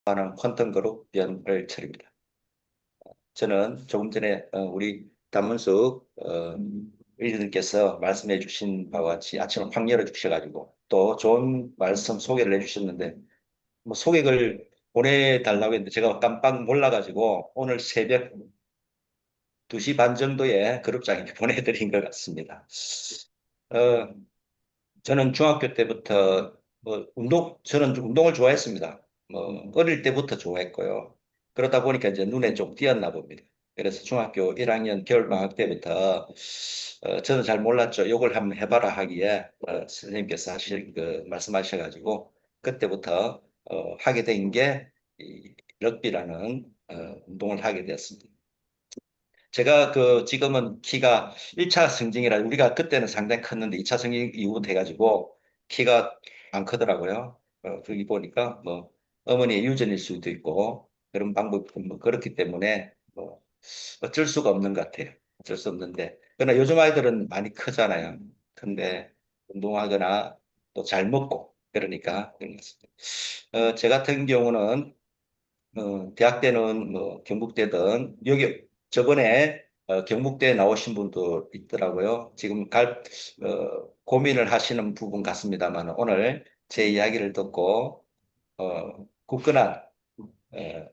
하는 퀀텀 그룹 변을철입니다. 저는 조금 전에 우리 담문숙 의원님께서 말씀해 주신 바와 같이 아침을 확 열어주셔가지고 또 좋은 말씀 소개를 해주셨는데 뭐 소개를 보내달라고 했는데 제가 깜빡 몰라가지고 오늘 새벽 2시 반 정도에 그룹장에 보내드린 것 같습니다. 어, 저는 중학교 때부터 저는 운동을 좋아했습니다. 뭐 어릴 때부터 좋아했고요. 그러다 보니까 이제 눈에 좀 띄었나 봅니다. 그래서 중학교 1학년 겨울방학 때부터 저는 잘 몰랐죠. 요걸 한번 해봐라 하기에 선생님께서 사실 그 말씀하셔가지고 그때부터 하게 된 게 이 럭비라는 운동을 하게 되었습니다. 제가 그 지금은 키가 1차 성징이라 우리가 그때는 상당히 컸는데 2차 성징 이후부터 해가지고 키가 안 크더라고요. 거기 보니까 뭐 어머니의 유전일 수도 있고 그런 방법 뭐 그렇기 때문에 뭐 어쩔 수가 없는 것 같아요. 어쩔 수 없는데 그러나 요즘 아이들은 많이 크잖아요. 근데 운동하거나 또 잘 먹고 그러니까 그런 것 같습니다. 제 같은 경우는 대학 때는 뭐 경북대든 여기 저번에 경북대 나오신 분도 있더라고요. 지금 고민을 하시는 부분 같습니다만 오늘 제 이야기를 듣고 굳건한 어,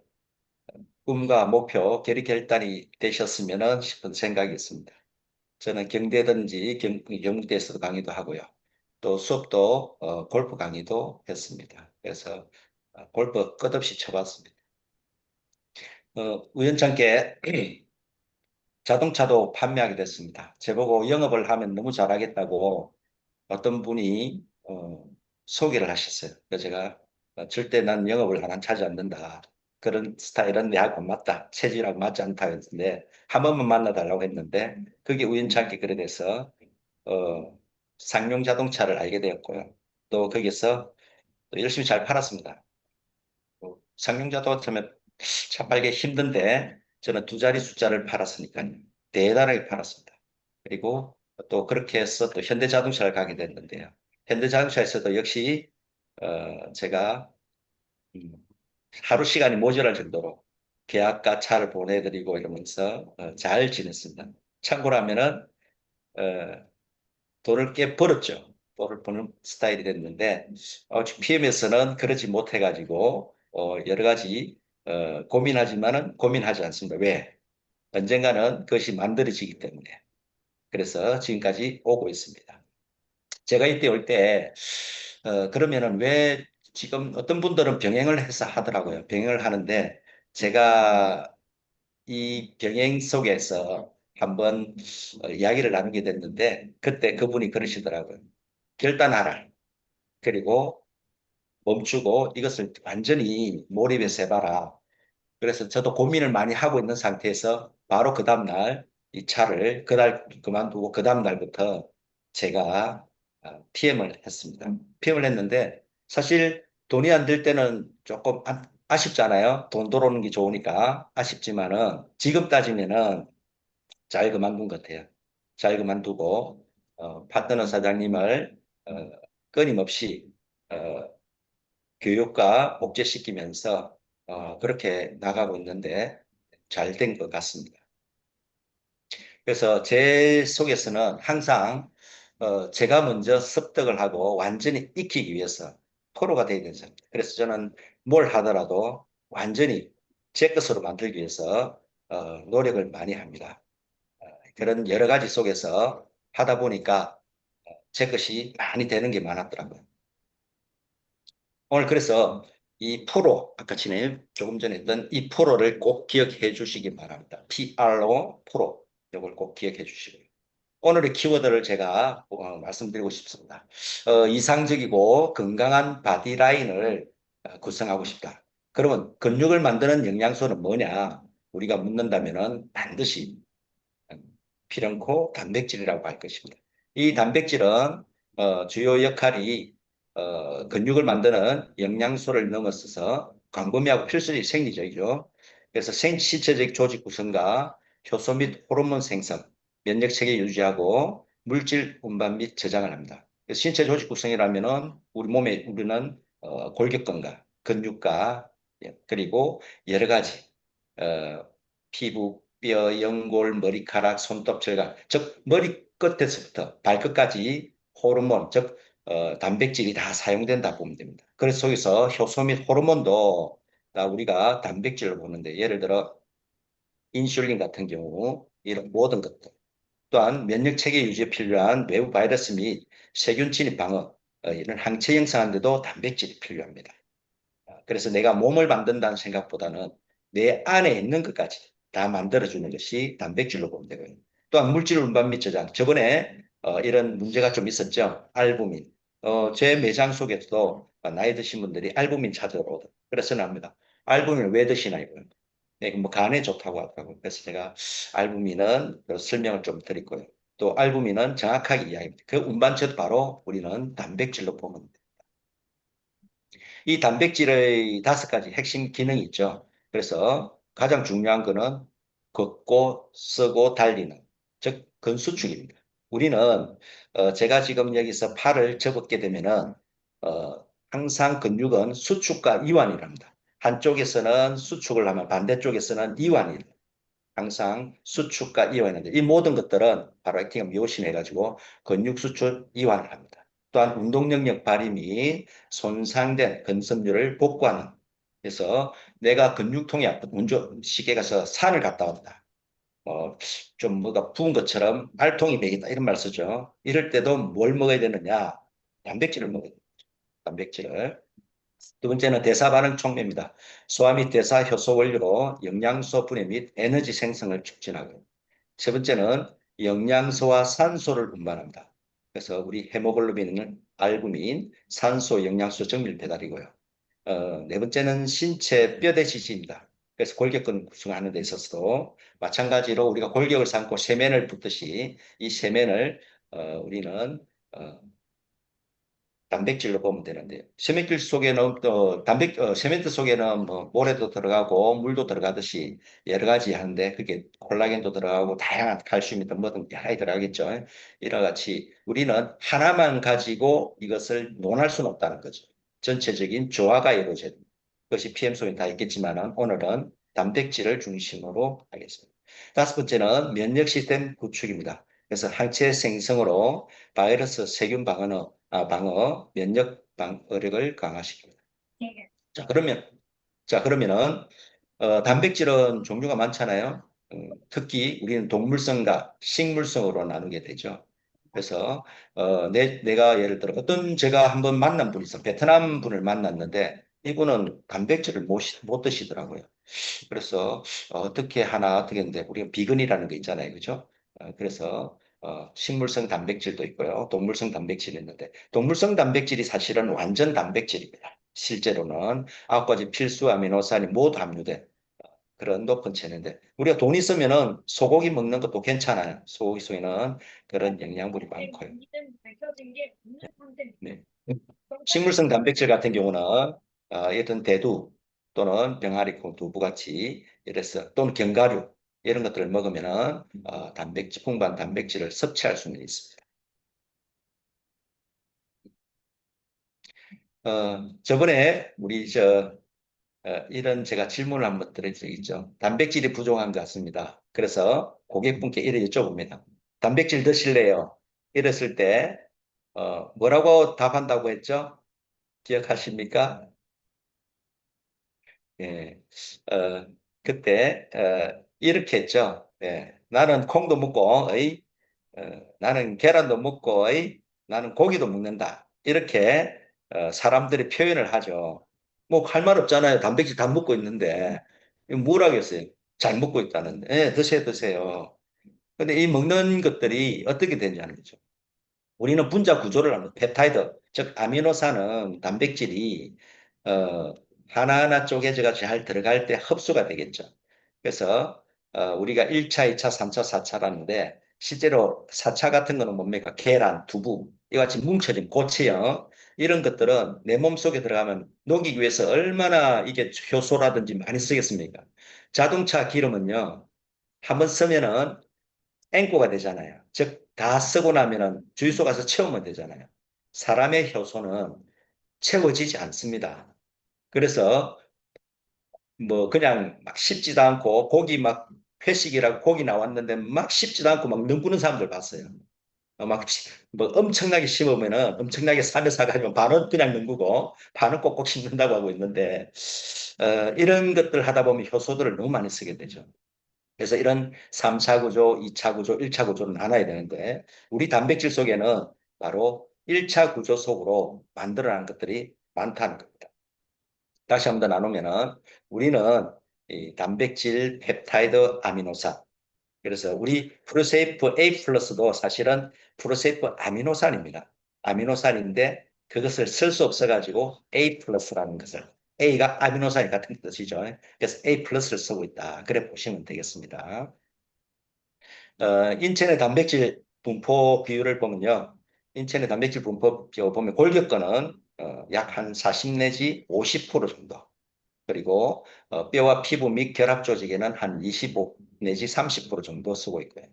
꿈과 목표, 결의 결단이 되셨으면 싶은 생각이 있습니다. 저는 경대든지 경북대에서도 강의도 하고요. 또 수업도 골프 강의도 했습니다. 그래서 골프 끝없이 쳐봤습니다. 우연찮게 자동차도 판매하게 됐습니다. 저보고 영업을 하면 너무 잘하겠다고 어떤 분이 소개를 하셨어요. 그래서 제가 절대 난 영업을 하나 차지 않는다. 그런 스타일은 내하고 맞다. 체질하고 맞지 않다 했는데 한 번만 만나달라고 했는데 그게 우연찮게 그래 돼서 어, 상용 자동차를 알게 되었고요. 또 거기서 또 열심히 잘 팔았습니다. 상용 자동차면 차 팔기 힘든데 저는 두 자리 숫자를 팔았으니까요. 대단하게 팔았습니다. 그리고 또 그렇게 해서 또 현대자동차를 가게 됐는데요. 현대자동차에서도 역시 제가 음, 하루 시간이 모자랄 정도로 계약과 차를 보내드리고 이러면서 잘 지냈습니다. 참고로 하면은 어, 돈을 꽤 벌었죠. 돈을 버는 스타일이 됐는데 PM에서는 그러지 못해가지고 여러 가지 고민하지만은 고민하지 않습니다. 왜? 언젠가는 그것이 만들어지기 때문에. 그래서 지금까지 오고 있습니다. 제가 이때 올 때, 그러면은 왜 지금 어떤 분들은 병행을 해서 하더라고요. 병행을 하는데 제가 이 병행 속에서 한번 이야기를 나누게 됐는데 그때 그분이 그러시더라고요. 결단하라. 그리고 멈추고 이것을 완전히 몰입해서 해봐라. 그래서 저도 고민을 많이 하고 있는 상태에서 바로 그 다음날 이 차를 그날 그만두고 그 다음날부터 제가 PM을 했습니다. PM을 했는데 사실 돈이 안 들 때는 조금 아쉽잖아요. 돈 들어오는 게 좋으니까 아쉽지만은 지금 따지면은 잘 그만둔 것 같아요. 잘 그만두고 파트너 사장님을 어, 끊임없이 어, 교육과 복제시키면서 그렇게 나가고 있는데 잘 된 것 같습니다. 그래서 제 속에서는 항상 제가 먼저 습득을 하고 완전히 익히기 위해서 프로가 되어야 되죠. 그래서 저는 뭘 하더라도 완전히 제 것으로 만들기 위해서 노력을 많이 합니다. 그런 여러 가지 속에서 하다 보니까 제 것이 많이 되는 게 많았더라고요. 오늘 그래서 이 프로, 아까 전에 조금 전에 했던 이 프로를 꼭 기억해 주시기 바랍니다. PRO, 프로. 이걸 꼭 기억해 주시고요. 오늘의 키워드를 제가 말씀드리고 싶습니다. 이상적이고 건강한 바디라인을 구성하고 싶다. 그러면 근육을 만드는 영양소는 뭐냐? 우리가 묻는다면은 반드시 피렁코 단백질이라고 할 것입니다. 이 단백질은 주요 역할이 근육을 만드는 영양소를 넘어서서 광범위하고 필수적인 생리적이죠. 그래서 신체적 조직 구성과 효소 및 호르몬 생성, 면역 체계 유지하고 물질 운반 및 저장을 합니다. 그래서 신체 조직 구성이라면은 우리 몸에 우리는 골격근과 근육과 예, 그리고 여러 가지 어, 피부, 뼈, 연골, 머리카락, 손톱, 절간, 즉 머리 끝에서부터 발끝까지 호르몬, 즉 단백질이 다 사용된다 보면 됩니다. 그래서 속에서 효소 및 호르몬도 다 우리가 단백질을 보는데 예를 들어 인슐린 같은 경우 이런 모든 것들 또한 면역 체계 유지에 필요한 외부 바이러스 및 세균 진입 방어 이런 항체 형성하는 데도 단백질이 필요합니다. 그래서 내가 몸을 만든다는 생각보다는 내 안에 있는 것까지 다 만들어주는 것이 단백질로 보면 되고요. 또한 물질 운반 및 저장. 저번에 이런 문제가 좀 있었죠. 알부민. 제 매장 속에서도 나이 드신 분들이 알부민 찾으러 오더. 그래서 납니다. 알부민을 왜 드시나 이거예요. 네, 뭐 간에 좋다고 하더라고요. 그래서 제가 알부민은 설명을 좀 드리고요. 또 알부민은 정확하게 이야기합니다. 그 운반체도 바로 우리는 단백질로 보면 됩니다. 이 단백질의 5가지 핵심 기능이 있죠. 그래서 가장 중요한 거는 걷고 쓰고 달리는, 즉 근수축입니다. 우리는 제가 지금 여기서 팔을 접었게 되면은 항상 근육은 수축과 이완이랍니다. 한쪽에서는 수축을 하면 반대쪽에서는 이완이 항상 수축과 이완인데 이 모든 것들은 바로 액팅과 미오신 해가지고 근육 수축 이완을 합니다. 또한 운동 능력 발휘 및 손상된 근섬유를 복구하는 그래서 내가 근육통이 아픈 운전시계 가서 산을 갔다 온다. 좀 뭐가 부은 것처럼 알통이 배긴다 이런 말 쓰죠. 이럴 때도 뭘 먹어야 되느냐? 단백질을 먹어야 돼요. 단백질을. 두 번째는 대사 반응 촉매입니다. 소화 및 대사 효소 원료로 영양소 분해 및 에너지 생성을 촉진하고 세 번째는 영양소와 산소를 운반합니다. 그래서 우리 헤모글로빈은 알부민, 산소, 영양소 정밀 배달이고요. 네 번째는 신체 뼈대 지지입니다. 그래서 골격근 구성하는 데 있어서도 마찬가지로 우리가 골격을 삼고 세면을 붓듯이 이 세면을 우리는 어, 단백질로 보면 되는데요. 세면길 속에는 또 세멘트 속에는 뭐 모래도 들어가고 물도 들어가듯이 여러 가지 하는데 그게 콜라겐도 들어가고 다양한 칼슘이든 뭐든 여러 가지 들어가겠죠. 이와 같이 우리는 하나만 가지고 이것을 논할 수는 없다는 거죠. 전체적인 조화가 이루어져야 됩니다. 그것이 PM 속에 다 있겠지만 오늘은 단백질을 중심으로 하겠습니다. 5번째는 면역 시스템 구축입니다. 그래서 항체 생성으로 바이러스 세균 방어, 면역 방어력을 강화시킵니다. 자, 그러면은, 단백질은 종류가 많잖아요. 특히 우리는 동물성과 식물성으로 나누게 되죠. 그래서, 내가 예를 들어 어떤 제가 한번 만난 분이 있어. 베트남 분을 만났는데 이분은 단백질을 못 드시더라고요. 그래서 어떻게 하나 어떻게 했는데 우리가 비건이라는 거 있잖아요. 그죠? 그래서 식물성 단백질도 있고요. 동물성 단백질이 있는데 동물성 단백질이 사실은 완전 단백질입니다. 실제로는 9가지 필수 아미노산이 모두 함유된 그런 높은 체인데 우리가 돈 있으면은 소고기 먹는 것도 괜찮아요. 소고기 속에는 그런 영양분이 많고요. 네. 식물성 단백질 같은 경우는 이런 대두 또는 병아리콩, 두부같이 이래서 또는 견과류 이런 것들을 먹으면은 단백질 풍부한 단백질을 섭취할 수는 있습니다. 저번에 우리 이런 제가 질문을 한번 드린 적이 있죠. 단백질이 부족한 것 같습니다. 그래서 고객분께 이래 여쭤봅니다. 단백질 드실래요? 이랬을 때 뭐라고 답한다고 했죠? 기억하십니까? 예, 어, 그때 이렇게 했죠. 예, 나는 콩도 먹고, 나는 계란도 먹고, 나는 고기도 먹는다. 이렇게 사람들이 표현을 하죠. 뭐 할 말 없잖아요. 단백질 다 먹고 있는데 이거 뭐라겠어요? 잘 먹고 있다는데. 예, 드세요, 드세요. 근데 이 먹는 것들이 어떻게 되냐는 거죠. 우리는 분자 구조를 하는 펩타이드, 즉 아미노산은 단백질이 어, 하나하나 쪼개져가 잘 들어갈 때 흡수가 되겠죠. 그래서 우리가 1차, 2차, 3차, 4차라는데 실제로 4차 같은 거는 뭡니까? 계란, 두부, 이와 같이 뭉쳐진 고체형 이런 것들은 내 몸속에 들어가면 녹이기 위해서 얼마나 이게 효소라든지 많이 쓰겠습니까? 자동차 기름은요. 한번 쓰면은 앵꼬가 되잖아요. 즉, 다 쓰고 나면은 주유소 가서 채우면 되잖아요. 사람의 효소는 채워지지 않습니다. 그래서 뭐 그냥 막 씹지도 않고 고기 막 회식이라고 고기 나왔는데 막 씹지도 않고 막 능구는 사람들 봤어요. 막 뭐 엄청나게 씹으면은 엄청나게 사며 사가지고 반은 그냥 능구고 반은 꼭꼭 씹는다고 하고 있는데 이런 것들 하다 보면 효소들을 너무 많이 쓰게 되죠. 그래서 이런 3차 구조, 2차 구조, 1차 구조를 나눠야 되는데 우리 단백질 속에는 바로 1차 구조 속으로 만들어낸 것들이 많다는 겁니다. 다시 한번 더 나누면은 우리는 이 단백질, 펩타이드, 아미노산. 그래서 우리 프로세이프 A 플러스도 사실은 프로세이프 아미노산입니다. 아미노산인데 그것을 쓸 수 없어가지고 A 플러스라는 것을 A가 아미노산이 같은 뜻이죠. 그래서 A 플러스를 쓰고 있다. 그래 보시면 되겠습니다. 인체의 단백질 분포 비율을 보면요. 인체의 단백질 분포 비율 보면 골격근은 약 한 40 내지 50% 정도. 그리고 뼈와 피부 및 결합 조직에는 한 25 내지 30% 정도 쓰고 있고요.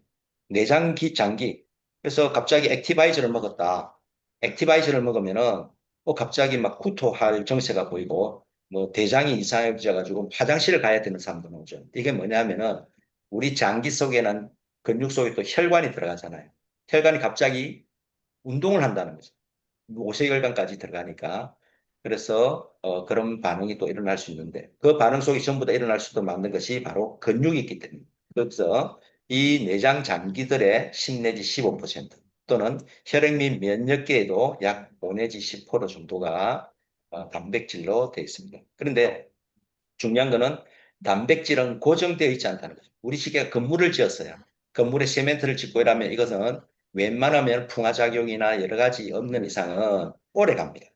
내장기, 장기. 그래서 갑자기 액티바이저를 먹었다. 액티바이저를 먹으면은 갑자기 막 구토할 정세가 보이고 뭐 대장이 이상해져 가지고 화장실을 가야 되는 사람도 나오죠. 이게 뭐냐면은 우리 장기 속에는 근육 속에 또 혈관이 들어가잖아요. 혈관이 갑자기 운동을 한다는 거죠. 모세혈관까지 들어가니까. 그래서 그런 반응이 또 일어날 수 있는데 그 반응 속에 전부 다 일어날 수도 만든 것이 바로 근육이 있기 때문에. 그래서 이 내장 장기들의 10 내지 15% 또는 혈액 및 면역계에도 약 5 내지 10% 정도가 단백질로 되어 있습니다. 그런데 중요한 거는 단백질은 고정되어 있지 않다는 거죠. 우리 시계가 건물을 지었어요. 건물에 세멘트를 짓고 이러면 이것은 웬만하면 풍화작용이나 여러 가지 없는 이상은 오래 갑니다.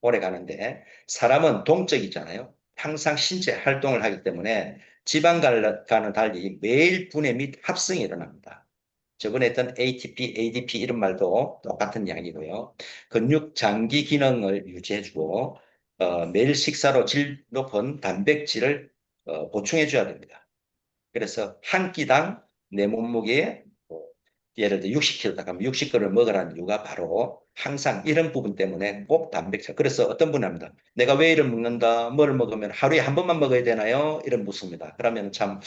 오래 가는데 사람은 동적이잖아요. 항상 신체 활동을 하기 때문에 지방과는 달리 매일 분해 및 합성이 일어납니다. 저번에 했던 ATP, ADP 이런 말도 똑같은 이야기고요. 근육 장기 기능을 유지해주고 매일 식사로 질 높은 단백질을 보충해줘야 됩니다. 그래서 한 끼당 내 몸무게에 예를 들어 60kg다 하면 60g을 먹으라는 이유가 바로 항상 이런 부분 때문에 꼭 단백질. 그래서 어떤 분이 합니다. 내가 왜 이를 먹는다? 뭘 먹으면 하루에 한 번만 먹어야 되나요? 이런 묻습니다. 그러면 참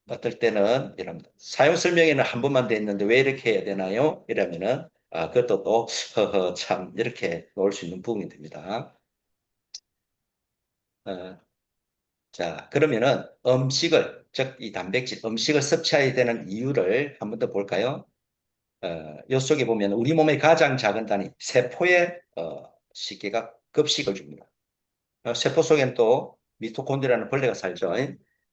어떨 때는 이런 사용 설명에는 한 번만 돼 있는데 왜 이렇게 해야 되나요? 이러면은 그것도 또 허허 참 이렇게 놓을 수 있는 부분이 됩니다. 어, 자, 그러면은 음식을, 즉, 이 단백질, 음식을 섭취해야 되는 이유를 한 번 더 볼까요? 요 속에 보면 우리 몸의 가장 작은 단위, 세포의 시계가 급식을 줍니다. 세포 속에는 또 미토콘드리아라는 벌레가 살죠.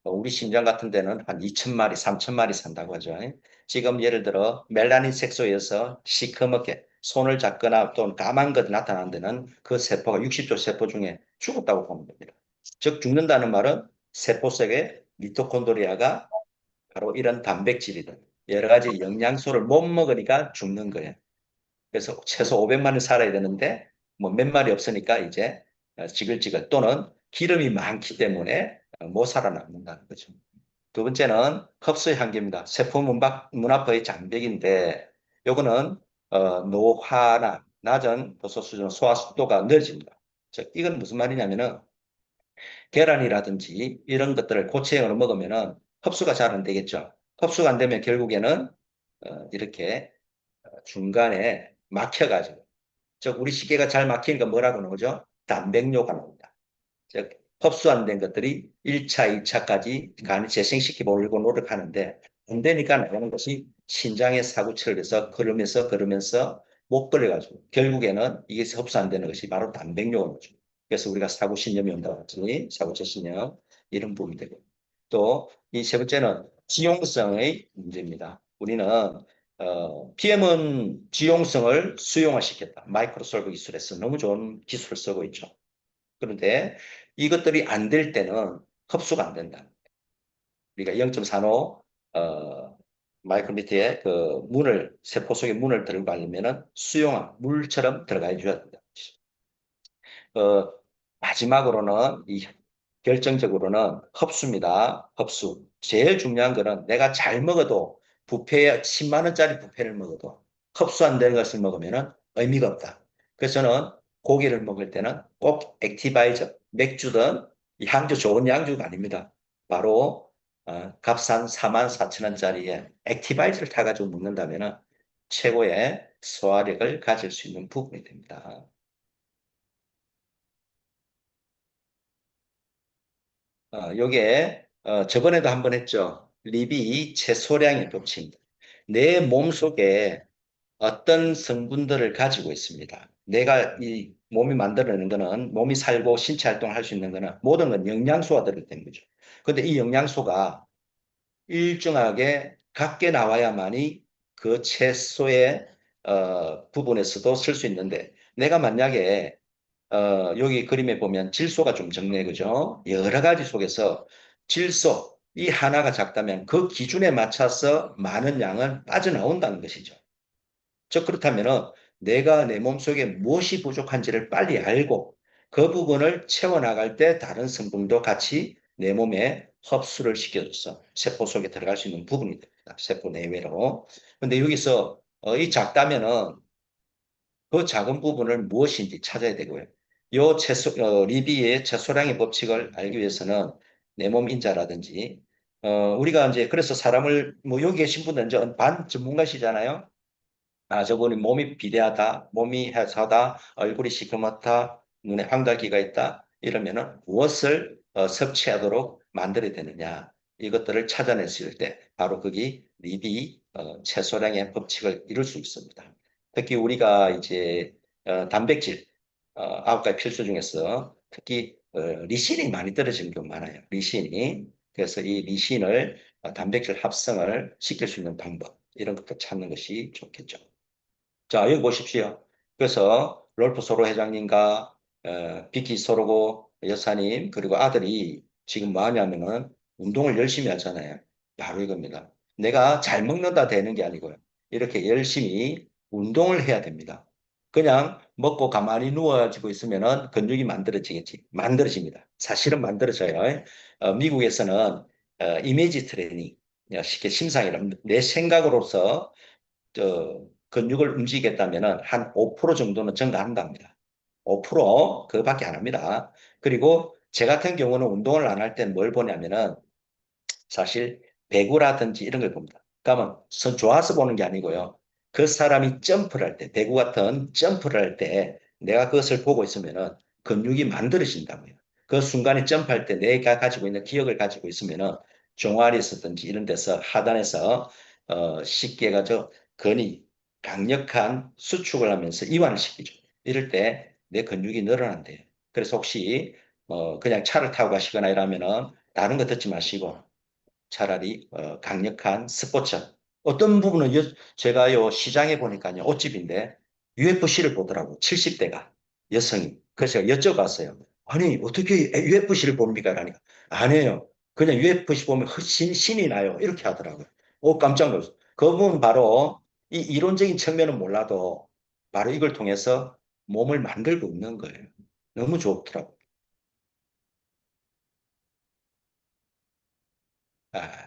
우리 심장 같은 데는 한 2천 마리, 3천 마리 산다고 하죠. 지금 예를 들어 멜라닌 색소에서 시커멓게 손을 잡거나 또는 까만 것이 나타나는 데는 그 세포가 60조 세포 중에 죽었다고 보면 됩니다. 즉 죽는다는 말은 세포 속에 미토콘드리아가 바로 이런 단백질이든 여러 가지 영양소를 못 먹으니까 죽는 거예요. 그래서 최소 500만 원 살아야 되는데 뭐 몇 마리 없으니까 이제 지글지글 또는 기름이 많기 때문에 못 살아남는다는 거죠. 두 번째는 흡수의 한계입니다. 세포 문 앞의 장벽인데 요거는 노화나 낮은 도수 수준 소화 속도가 늦어집니다. 즉 이건 무슨 말이냐면은 계란이라든지 이런 것들을 고체형으로 먹으면은 흡수가 잘 안 되겠죠. 흡수가 안 되면 결국에는 이렇게 중간에 막혀가지고 즉 우리 시계가 잘 막히니까 뭐라고 나오죠? 단백뇨가 나옵니다. 즉 흡수 안 된 것들이 1차, 2차까지 간을 재생시켜 보려고 노력하는데 안 되니까 나오는 것이 신장에 사고치를 해서 걸으면서 못 걸어가지고 결국에는 이게 흡수 안 되는 것이 바로 단백뇨가 나죠. 그래서 우리가 사고신념이 온다고 하지 사고체신염 이런 부분이 되고 또 이 세 번째는 지용성의 문제입니다. 우리는 PM은 지용성을 수용화시켰다. 마이크로솔브 기술에서 너무 좋은 기술을 쓰고 있죠. 그런데 이것들이 안 될 때는 흡수가 안 된다. 우리가 0.45 마이크로미터의 그 문을 세포 속에 문을 들어가려면은 수용화 물처럼 들어가 줘야 된다. 어, 마지막으로는 이 결정적으로는 흡수입니다. 흡수. 제일 중요한 거는 내가 잘 먹어도 뷔페에 10만 원짜리 뷔페를 먹어도 흡수 안 되는 것을 먹으면 의미가 없다. 그래서 저는 고기를 먹을 때는 꼭 액티바이저, 맥주든 양주 좋은 양주가 아닙니다. 바로 값싼 4만 4천 원짜리에 액티바이즈를 타가지고 먹는다면 최고의 소화력을 가질 수 있는 부분이 됩니다. 요게 저번에도 한번 했죠. 리비 최소량의 법칙입니다. 내 몸속에 어떤 성분들을 가지고 있습니다. 내가 이 몸이 만들어내는 거는 몸이 살고 신체 활동을 할 수 있는 거는 모든 건 영양소가 들어있는 거죠. 근데 이 영양소가 일정하게 각게 나와야만이 그 채소의 부분에서도 쓸 수 있는데 내가 만약에 여기 그림에 보면 질소가 좀 적네, 그죠? 여러 가지 속에서 질소, 이 하나가 작다면 그 기준에 맞춰서 많은 양은 빠져나온다는 것이죠. 즉, 그렇다면은 내가 내 몸속에 무엇이 부족한지를 빨리 알고 그 부분을 채워나갈 때 다른 성분도 같이 내 몸에 흡수를 시켜줘서 세포 속에 들어갈 수 있는 부분이 됩니다. 세포 내외로. 근데 여기서 이 작다면은 그 작은 부분을 무엇인지 찾아야 되고요. 요 리비의 채소량의 법칙을 알기 위해서는 내 몸 인자라든지, 우리가 이제 그래서 사람을, 뭐 여기 계신 분들은 이제 반 전문가시잖아요. 저분이 몸이 비대하다, 몸이 해사하다, 얼굴이 시커멓다, 눈에 황달기가 있다. 이러면은 무엇을 섭취하도록 만들어야 되느냐. 이것들을 찾아냈을 때 바로 거기 리비 채소량의 법칙을 이룰 수 있습니다. 특히 우리가 이제 단백질 9가지 필수 중에서 특히 리신이 많이 떨어지는 경우가 많아요. 리신이. 그래서 이 리신을 단백질 합성을 시킬 수 있는 방법 이런 것도 찾는 것이 좋겠죠. 자, 여기 보십시오. 그래서 롤프 소로 회장님과 비키 소로고 여사님 그리고 아들이 지금 뭐 하냐면은 운동을 열심히 하잖아요. 바로 이겁니다. 내가 잘 먹는다 되는 게 아니고요. 이렇게 열심히 운동을 해야 됩니다. 그냥 먹고 가만히 누워지고 있으면은 근육이 만들어지겠지. 만들어집니다. 사실은 만들어져요. 미국에서는 이미지 트레이닝, 쉽게 심상이라면 내 생각으로서 근육을 움직이겠다면 한 5% 정도는 증가한답니다. 5% 그밖에 안 합니다. 그리고 제 같은 경우는 운동을 안 할 땐 뭘 보냐면은 사실 배구라든지 이런 걸 봅니다. 그러면 선 좋아서 보는 게 아니고요. 그 사람이 점프를 할 때, 배구 같은 점프를 할 때 내가 그것을 보고 있으면은 근육이 만들어진다고요. 그 순간에 점프할 때 내가 가지고 있는 기억을 가지고 있으면은 종아리에서든지 이런 데서 하단에서 쉽게 가지고 근이 강력한 수축을 하면서 이완을 시키죠. 이럴 때 내 근육이 늘어난대요. 그래서 혹시 그냥 차를 타고 가시거나 이러면은 다른 거 듣지 마시고 차라리 강력한 스포츠. 어떤 부분은 제가요 시장에 보니까요 옷집인데 UFC를 보더라고 70대가 여성이. 그래서 제가 여쭤봤어요. 아니 어떻게 UFC를 봅니까? 라니까 아니에요. 그냥 UFC 보면 신이 나요. 이렇게 하더라고요. 깜짝 놀랐어요. 그분 바로 이 이론적인 측면은 몰라도 바로 이걸 통해서 몸을 만들고 있는 거예요. 너무 좋더라고요.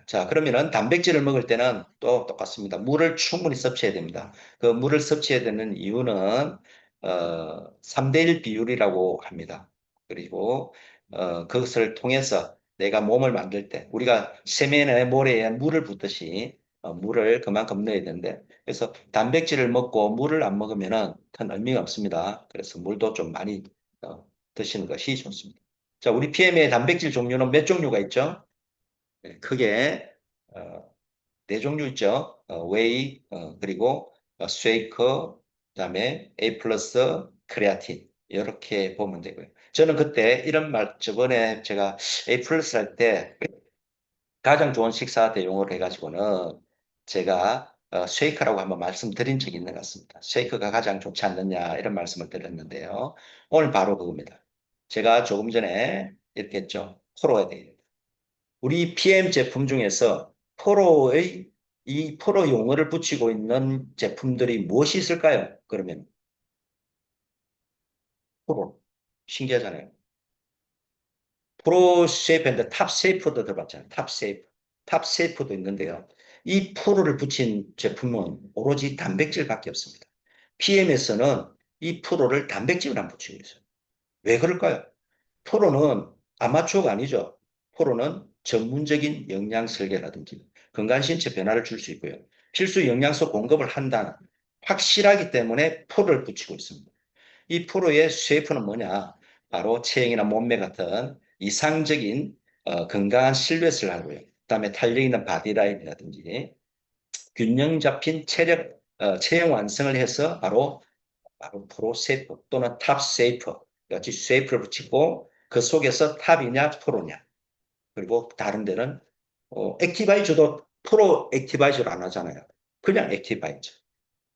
자, 그러면은 단백질을 먹을 때는 또 똑같습니다. 물을 충분히 섭취해야 됩니다. 그 물을 섭취해야 되는 이유는 3대1 비율이라고 합니다. 그리고 그것을 통해서 내가 몸을 만들 때 우리가 세면에 모래에 물을 붓듯이 물을 그만큼 넣어야 되는데 그래서 단백질을 먹고 물을 안 먹으면은 큰 의미가 없습니다. 그래서 물도 좀 많이 드시는 것이 좋습니다. 자, 우리 PM의 단백질 종류는 몇 종류가 있죠? 네, 크게 네 종류 있죠. 웨이 그리고 쉐이커 그다음에 A 플러스 크레아틴 이렇게 보면 되고요. 저는 그때 이런 말 저번에 제가 A 플러스 할 때 가장 좋은 식사 대용으로 해가지고는 제가 쉐이크라고 한번 말씀드린 적이 있는 것 같습니다. 쉐이크가 가장 좋지 않느냐 이런 말씀을 드렸는데요. 오늘 바로 그겁니다. 제가 조금 전에 이렇게 했죠. 코로에 대해. 우리 PM 제품 중에서 포로의 이 포로 용어를 붙이고 있는 제품들이 무엇이 있을까요? 그러면 포로 신기하잖아요. 프로 쉐이프인데 탑 쉐이프도 들어봤잖아요. 탑 쉐이프, 탑 쉐이프도 있는데요. 이 포로를 붙인 제품은 오로지 단백질밖에 없습니다. PM에서는 이 포로를 단백질만 붙이고 있어요. 왜 그럴까요? 포로는 아마추어가 아니죠. 프로는 전문적인 영양 설계라든지 건강 신체 변화를 줄 수 있고요. 필수 영양소 공급을 한다는 확실하기 때문에 프로를 붙이고 있습니다. 이 프로의 쉐이프는 뭐냐? 바로 체형이나 몸매 같은 이상적인 건강한 실루엣을 하고요. 그다음에 탄력 있는 바디라인이라든지 균형 잡힌 체형 완성을 해서 바로 프로 쉐이프 또는 탑 쉐이프 같이 쉐이프를 붙이고 그 속에서 탑이냐 프로냐 그리고 다른 데는 액티바이저도 프로 액티바이저를 안 하잖아요. 그냥 액티바이저.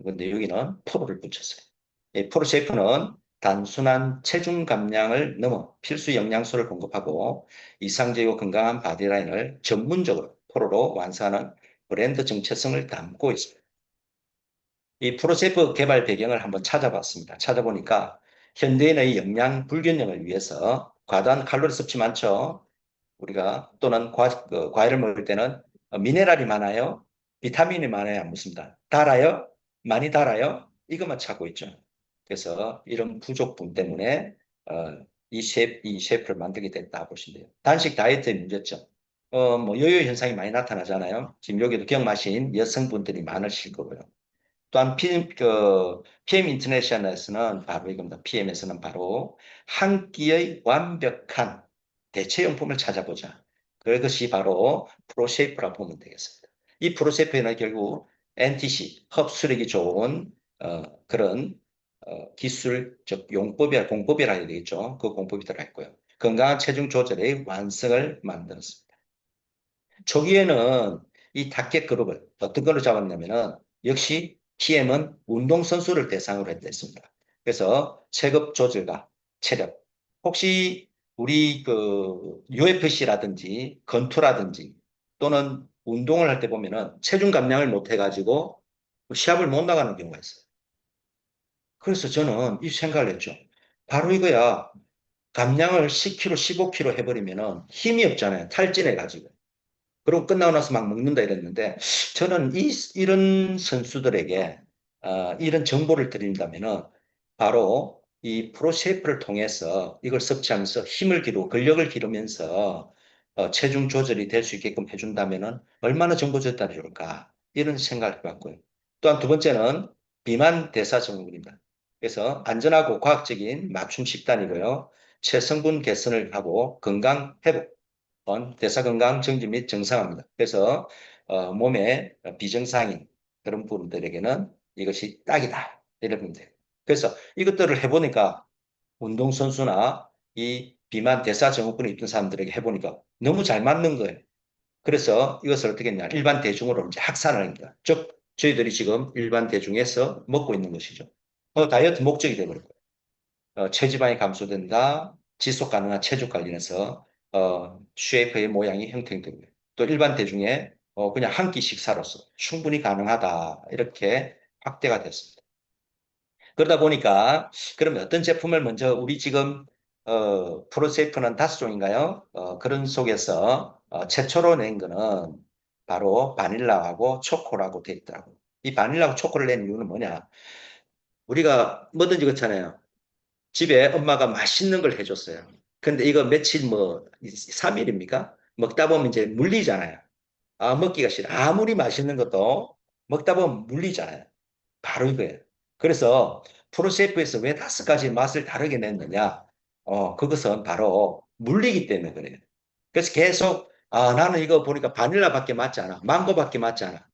근데 여기는 프로를 붙였어요. 이 프로 쉐이프는 단순한 체중 감량을 넘어 필수 영양소를 공급하고 이상적이고 건강한 바디라인을 전문적으로 프로로 완성하는 브랜드 정체성을 담고 있습니다. 이 프로세프 개발 배경을 한번 찾아봤습니다. 찾아보니까 현대인의 영양 불균형을 위해서 과다한 칼로리 섭취 많죠. 우리가 또는 과일을 먹을 때는 미네랄이 많아요. 비타민이 많아요. 안 묻습니다. 달아요? 많이 달아요? 이것만 찾고 있죠. 그래서 이런 부족분 때문에 이 셰프를 만들게 됐다 보시면 돼요. 단식 다이어트의 문제점. 뭐 요요 현상이 많이 나타나잖아요. 지금 여기도 경마신 여성분들이 많으실 거고요. 또한 PM 인터내셔널에서는 바로 이겁니다. PM에서는 바로 한 끼의 완벽한 대체용품을 찾아보자. 그것이 바로 프로셰이프라 보면 되겠습니다. 이 프로셰이프에는 결국 NTC, 흡수력이 좋은 그런 기술적 공법이라 해야 되겠죠. 그 공법이 들어있고요. 건강한 체중 조절의 완성을 만들었습니다. 초기에는 이 타겟 그룹을 어떤 걸로 잡았냐면은 역시 PM은 운동선수를 대상으로 했습니다. 그래서 체급 조절과 체력. 혹시 우리 그 UFC라든지 건투라든지 또는 운동을 할 때 보면은 체중 감량을 못 해가지고 시합을 못 나가는 경우가 있어요. 그래서 저는 이 생각을 했죠. 바로 이거야. 감량을 10kg, 15kg 해버리면은 힘이 없잖아요. 탈진해가지고. 그리고 끝나고 나서 막 먹는다 이랬는데 저는 이런 선수들에게 이런 정보를 드린다면은 바로 이 프로셰이프를 통해서 이걸 섭취하면서 힘을 기르고 근력을 기르면서 체중 조절이 될 수 있게끔 해준다면은 얼마나 정보 전달이 좋을까 이런 생각을 해봤고요. 또한 두 번째는 비만 대사 증후군입니다. 그래서 안전하고 과학적인 맞춤 식단이고요. 체성분 개선을 하고 건강 회복 대사 건강 정지 및 정상화입니다. 그래서 몸에 비정상인 그런 분들에게는 이것이 딱이다. 이런 분들. 그래서 이것들을 해보니까 운동선수나 이 비만 대사 증후군이 있던 사람들에게 해보니까 너무 잘 맞는 거예요. 그래서 이것을 어떻게 했냐. 일반 대중으로 이제 확산을 합니다. 즉, 저희들이 지금 일반 대중에서 먹고 있는 것이죠. 다이어트 목적이 되버렸고요. 체지방이 감소된다. 지속 가능한 체중 관련해서 쉐이프의 모양이 형성되고요. 또 일반 대중에 그냥 한 끼 식사로서 충분히 가능하다. 이렇게 확대가 됐습니다. 그러다 보니까 그러면 어떤 제품을 먼저 우리 지금 프로세이프는 5종인가요? 그런 속에서 최초로 낸 거는 바로 바닐라하고 초코라고 되어 있더라고요. 이 바닐라하고 초코를 낸 이유는 뭐냐? 우리가 뭐든지 그렇잖아요. 집에 엄마가 맛있는 걸 해줬어요. 근데 이거 며칠 3일입니까? 먹다 보면 이제 물리잖아요. 먹기가 싫어. 아무리 맛있는 것도 먹다 보면 물리잖아요. 바로 이거예요. 그래서 프로셰프에서 왜 5가지 맛을 다르게 냈느냐? 그것은 바로 물리기 때문에 그래요. 그래서 계속, 나는 이거 보니까 바닐라밖에 맞지 않아. 망고밖에 맞지 않아.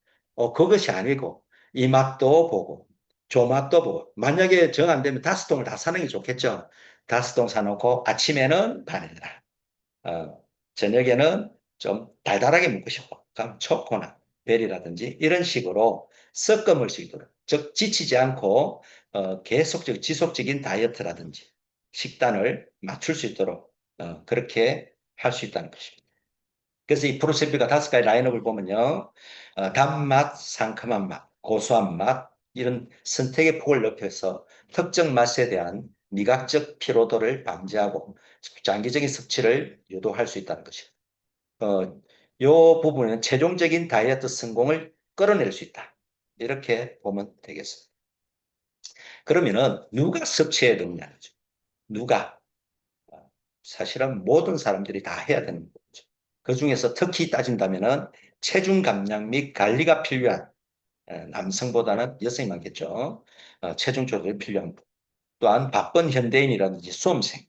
그것이 아니고, 이 맛도 보고, 저 맛도 보고. 만약에 정 안 되면 5통을 다 사는 게 좋겠죠. 5통 사놓고 아침에는 바닐라. 저녁에는 좀 달달하게 먹고 싶어. 그럼 초코나 베리라든지 이런 식으로 섞어 먹을 수 있도록. 즉, 지치지 않고 지속적인 다이어트라든지 식단을 맞출 수 있도록 그렇게 할 수 있다는 것입니다. 그래서 이 프로세피가 5가지 라인업을 보면요. 단맛, 상큼한 맛, 고소한 맛, 이런 선택의 폭을 넓혀서 특정 맛에 대한 미각적 피로도를 방지하고 장기적인 섭취를 유도할 수 있다는 것이죠. 요 부분은 최종적인 다이어트 성공을 끌어낼 수 있다. 이렇게 보면 되겠습니다. 그러면은 누가 섭취해야 되느냐죠. 누가? 사실은 모든 사람들이 다 해야 되는 거죠. 그 중에서 특히 따진다면은 체중 감량 및 관리가 필요한 남성보다는 여성이 많겠죠. 체중 조절이 필요한 분. 또한 바쁜 현대인이라든지 수험생,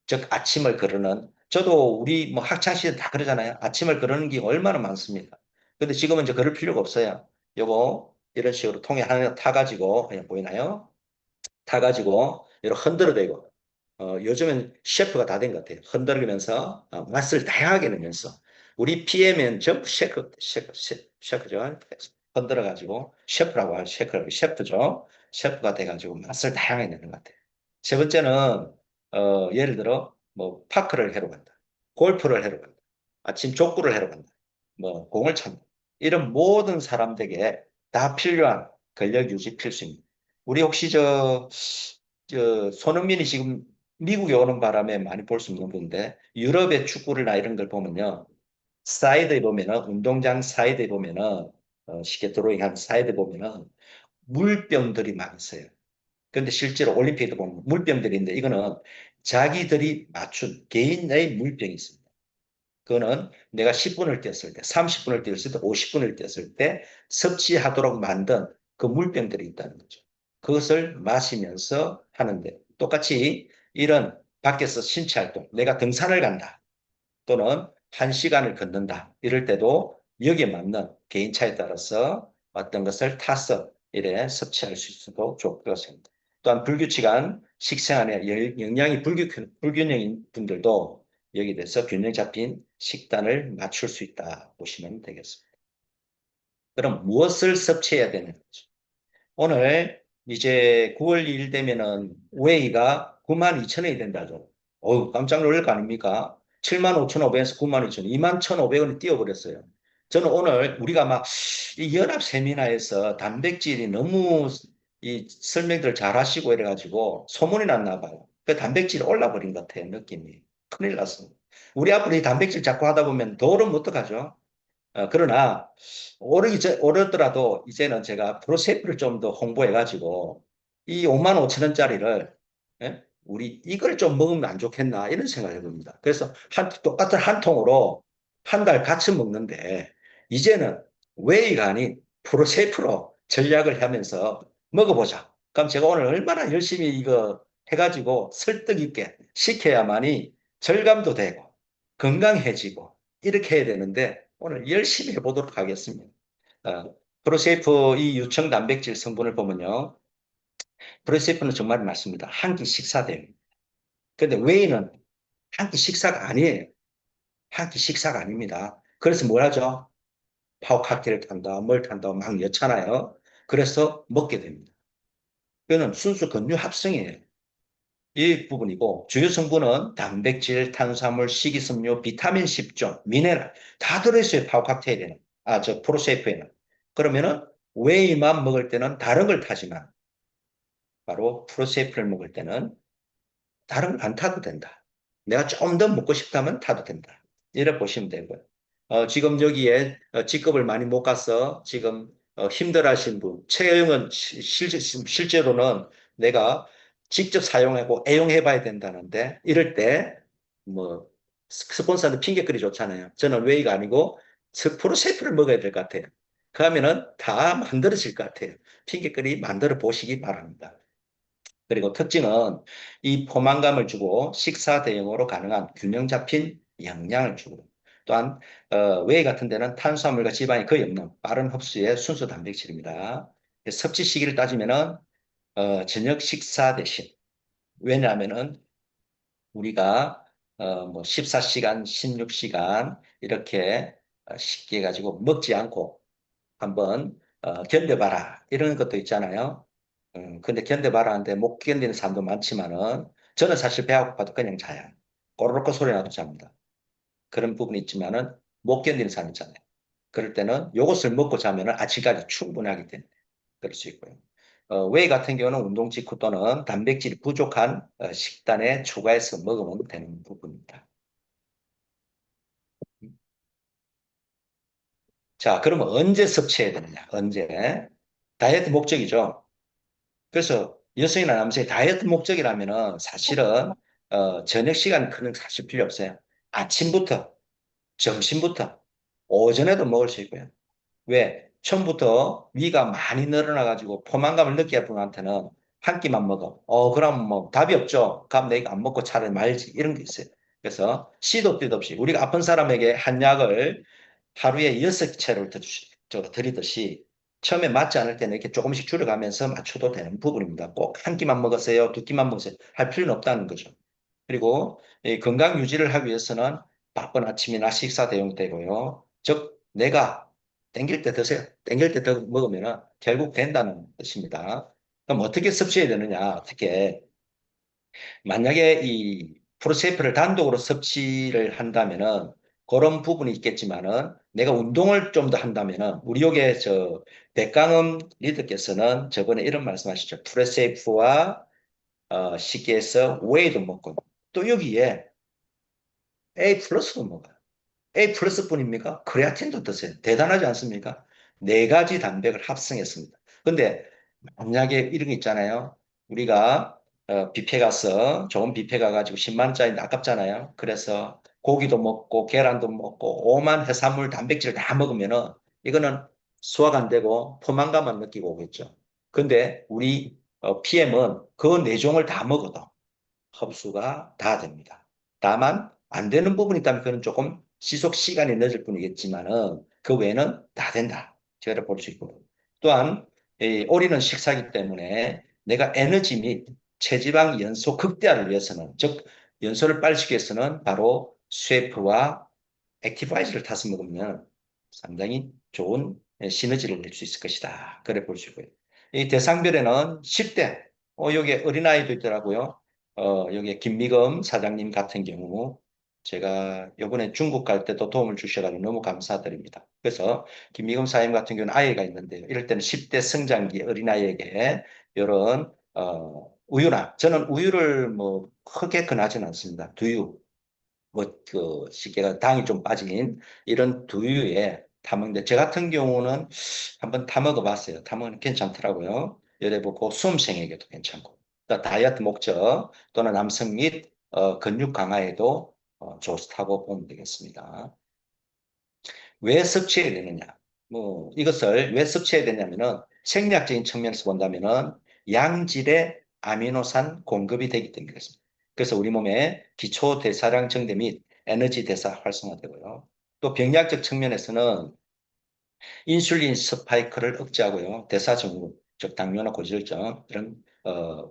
즉 아침을 거르는 저도 우리 뭐 학창 시절 다 그러잖아요. 아침을 거르는 게 얼마나 많습니까? 근데 지금은 이제 그럴 필요가 없어요. 요거 이런 식으로 통에 하나 타가지고 그냥 보이나요? 타가지고 이렇게 흔들어대고 요즘은 셰프가 다 된 것 같아요. 흔들면서 맛을 다양하게 내면서 우리 PM은 전부 셰프죠. 흔들어가지고 셰프라고 하죠. 셰프죠. 셰프가 돼가지고 맛을 다양하게 내는 것 같아요. 세 번째는 예를 들어 뭐 파크를 해러 간다. 골프를 해러 간다. 아침 족구를 해러 간다. 뭐 공을 찬다. 이런 모든 사람들에게 다 필요한 근력 유지 필수입니다. 우리 혹시 저 손흥민이 지금 미국에 오는 바람에 많이 볼 수 있는 건데 유럽의 축구나 이런 걸 보면요. 사이드에 보면은 운동장 사이드에 보면은 쉽게 드로잉한 사이드에 보면은 물병들이 막 있어요. 그런데 실제로 올림픽에도 보면 물병들이 있는데 이거는 자기들이 맞춘 개인의 물병이 있습니다. 그거는 내가 10분을 뛰었을 때, 30분을 뛰었을 때, 50분을 뛰었을 때 섭취하도록 만든 그 물병들이 있다는 거죠. 그것을 마시면서 하는데 똑같이 이런 밖에서 신체 활동, 내가 등산을 간다 또는 1시간을 걷는다 이럴 때도 여기에 맞는 개인차에 따라서 어떤 것을 타서 이래 섭취할 수 있어도 좋을 것입니다. 또한 불규칙한 식생활에 영양이 불균형인 분들도 여기에 대해서 균형 잡힌 식단을 맞출 수 있다 보시면 되겠습니다. 그럼 무엇을 섭취해야 되는지. 오늘 이제 9월 2일 되면은 웨이가 92,000원이 된다죠. 어우, 깜짝 놀랄 거 아닙니까? 75,500원에서 92,000원, 21,500원이 뛰어버렸어요. 저는 오늘 우리가 막 이 연합 세미나에서 단백질이 너무 이 설명들 잘 하시고 이래가지고 소문이 났나 봐요. 그 단백질이 올라버린 것 같아요, 느낌이. 큰일 났습니다. 우리 앞으로 이 단백질 자꾸 하다 보면 더 오르면 어떡하죠? 그러나 오르더라도 이제는 제가 프로세이프를 좀 더 홍보해가지고 이 5만 5천 원짜리를 우리 이걸 좀 먹으면 안 좋겠나 이런 생각을 해봅니다. 그래서 똑같은 한 통으로 한 달 같이 먹는데 이제는 웨이가 아닌 프로세이프로 전략을 하면서 먹어보자. 그럼 제가 오늘 얼마나 열심히 이거 해가지고 설득 있게 시켜야만이 절감도 되고 건강해지고 이렇게 해야 되는데 오늘 열심히 해보도록 하겠습니다. 프로세이프 이 유청 단백질 성분을 보면요. 프로세이프는 정말 맞습니다. 한 끼 식사대요. 근데 웨이는 한 끼 식사가 아니에요. 한 끼 식사가 아닙니다. 그래서 뭘 하죠? 파워 칵테일을 탄다, 뭘 탄다, 막 여잖아요. 그래서 먹게 됩니다. 이거는 순수 근류 합성이에요. 이 부분이고 주요 성분은 단백질, 탄수화물, 식이섬유, 비타민 10종, 미네랄 다 들어있어요. 파워 칵테일에는. 저 프로세이프에는. 그러면은 웨이만 먹을 때는 다른 걸 타지만 바로 프로세이프를 먹을 때는 다른 걸 안 타도 된다. 내가 좀 더 먹고 싶다면 타도 된다. 이렇게 보시면 되고요. 지금 여기에 직급을 많이 못 가서 지금 힘들어 하신 분, 최영은 실제로는 내가 직접 사용하고 애용해 봐야 된다는데 이럴 때 뭐 스폰서는 핑계거리 좋잖아요. 저는 웨이가 아니고 프로세이프를 먹어야 될 것 같아요. 그러면은 다 만들어질 것 같아요. 핑계거리 만들어 보시기 바랍니다. 그리고 특징은 이 포만감을 주고 식사 대용으로 가능한 균형 잡힌 영양을 주고 또한 웨이 같은 데는 탄수화물과 지방이 거의 없는 빠른 흡수의 순수 단백질입니다. 섭취 시기를 따지면은 저녁 식사 대신 왜냐하면은 우리가 뭐 14시간, 16시간 이렇게 쉽게 가지고 먹지 않고 한번 견뎌봐라 이런 것도 있잖아요. 근데 견뎌봐라 하는데 못 견디는 사람도 많지만은 저는 사실 배가 고파도 그냥 자요. 꼬르륵 소리 나도 잡니다. 그런 부분이 있지만은 못 견디는 사람 있잖아요. 그럴 때는 요것을 먹고 자면은 아침까지 충분하기 때문에 그럴 수 있고요. 웨이 같은 경우는 운동 직후 또는 단백질이 부족한 식단에 추가해서 먹으면 되는 부분입니다. 자, 그러면 언제 섭취해야 되느냐? 언제? 다이어트 목적이죠. 그래서 여성이나 남성의 다이어트 목적이라면은 사실은 저녁 시간 그는 사실 필요 없어요. 아침부터, 점심부터, 오전에도 먹을 수 있고요. 왜? 처음부터 위가 많이 늘어나가지고 포만감을 느끼는 분한테는 한 끼만 먹어. 그럼 뭐 답이 없죠. 그럼 내가 안 먹고 차라리 말지. 이런 게 있어요. 그래서 시도 때도 없이 우리가 아픈 사람에게 한 약을 하루에 6채를 드리듯이 처음에 맞지 않을 때는 이렇게 조금씩 줄여가면서 맞춰도 되는 부분입니다. 꼭 한 끼만 먹으세요, 두 끼만 먹으세요 할 필요는 없다는 거죠. 그리고 이 건강 유지를 하기 위해서는 바쁜 아침이나 식사 대용 되고요. 즉 내가 땡길 때 드세요. 땡길 때 더 먹으면 결국 된다는 뜻입니다. 그럼 어떻게 섭취해야 되느냐? 어떻게 만약에 이 프로세이프를 단독으로 섭취를 한다면은 그런 부분이 있겠지만은 내가 운동을 좀 더 한다면은 우리 요게 저 백강음 리더께서는 저번에 이런 말씀하시죠. 프로세이프와 식기에서 웨이도 먹고 또 여기에 A 플러스도 먹어요. A 플러스 뿐입니까? 크레아틴도 드세요. 대단하지 않습니까? 네 가지 단백을 합성했습니다. 근데 만약에 이런 게 있잖아요. 우리가 뷔페 가서 좋은 뷔페 가가지고 10만 원짜리 아깝잖아요. 그래서 고기도 먹고 계란도 먹고 오만 해산물 단백질 다 먹으면은 이거는 소화가 안 되고 포만감만 느끼고 오겠죠. 근데 우리 PM은 그 네 종을 다 먹어도 흡수가 다 됩니다. 다만 안 되는 부분이 있다면 그건 조금 지속 시간이 늦을 뿐이겠지만은 그 외에는 다 된다. 제가 볼 수 있고 또한 이 오리는 식사기 때문에 내가 에너지 및 체지방 연소 극대화를 위해서는 즉 연소를 빨리 시키기 위해서는 바로 쉐프와 액티바이즈를 타서 먹으면 상당히 좋은 시너지를 낼 수 있을 것이다. 그래 볼 수 있고요. 이 대상별에는 10대, 여기 어린아이도 있더라고요. 여기 김미금 사장님 같은 경우 제가 이번에 중국 갈 때도 도움을 주셔가지고 너무 감사드립니다. 그래서 김미금 사장님 같은 경우는 아이가 있는데요. 이럴 때는 10대 성장기 어린아이에게 이런 우유나 저는 우유를 뭐 크게 권하지는 않습니다. 두유, 뭐, 시계가 당이 좀 빠진 이런 두유에 타먹는데, 저 같은 경우는 한번 타먹어 봤어요. 타먹으면 괜찮더라고요. 열해보고 수험생에게도 괜찮고, 또 다이어트 목적 또는 남성 및 근육 강화에도 좋다고 보면 되겠습니다. 왜 섭취해야 되느냐? 뭐, 이것을 왜 섭취해야 되냐면은 생리학적인 측면에서 본다면은 양질의 아미노산 공급이 되기 때문에 그렇습니다. 그래서 우리 몸의 기초 대사량 증대 및 에너지 대사 활성화되고요. 또 병리학적 측면에서는 인슐린 스파이크를 억제하고요. 대사증후, 즉 당뇨나 고지혈증 이런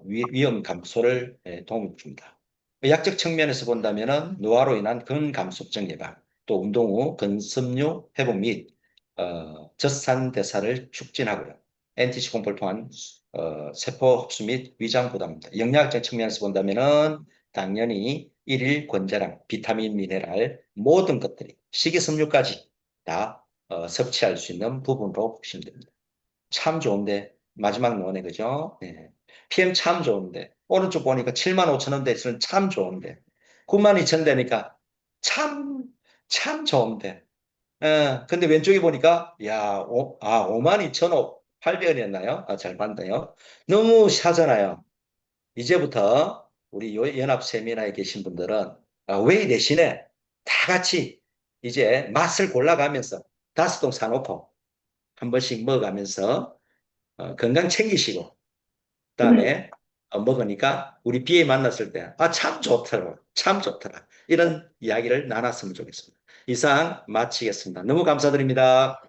위험 감소를 도움을 줍니다. 약적 측면에서 본다면은 노화로 인한 근감소증 예방, 또 운동 후 근섬유 회복 및 젖산 대사를 촉진하고요. NTC공포를 통한 세포 흡수 및 위장 부담입니다. 영양학적 측면에서 본다면은 당연히 일일 권제량, 비타민, 미네랄 모든 것들이 식이섬유까지 다 섭취할 수 있는 부분으로 보시면 됩니다. 참 좋은데 마지막 노네 그죠? 네. PM 참 좋은데 오른쪽 보니까 7만 5천 원대에서는 참 좋은데 9만 2천 되니까 참 참 좋은데 근데 왼쪽에 보니까 야 5만 2천 800원이었나요? 잘 봤네요. 너무 사잖아요. 이제부터 우리 연합 세미나에 계신 분들은 웨이 대신에 다 같이 이제 맛을 골라가면서 5통 사놓고 한 번씩 먹어가면서 건강 챙기시고 그다음에 먹으니까 우리 비에 만났을 때 참 좋더라 참 좋더라 이런 이야기를 나눴으면 좋겠습니다. 이상 마치겠습니다. 너무 감사드립니다.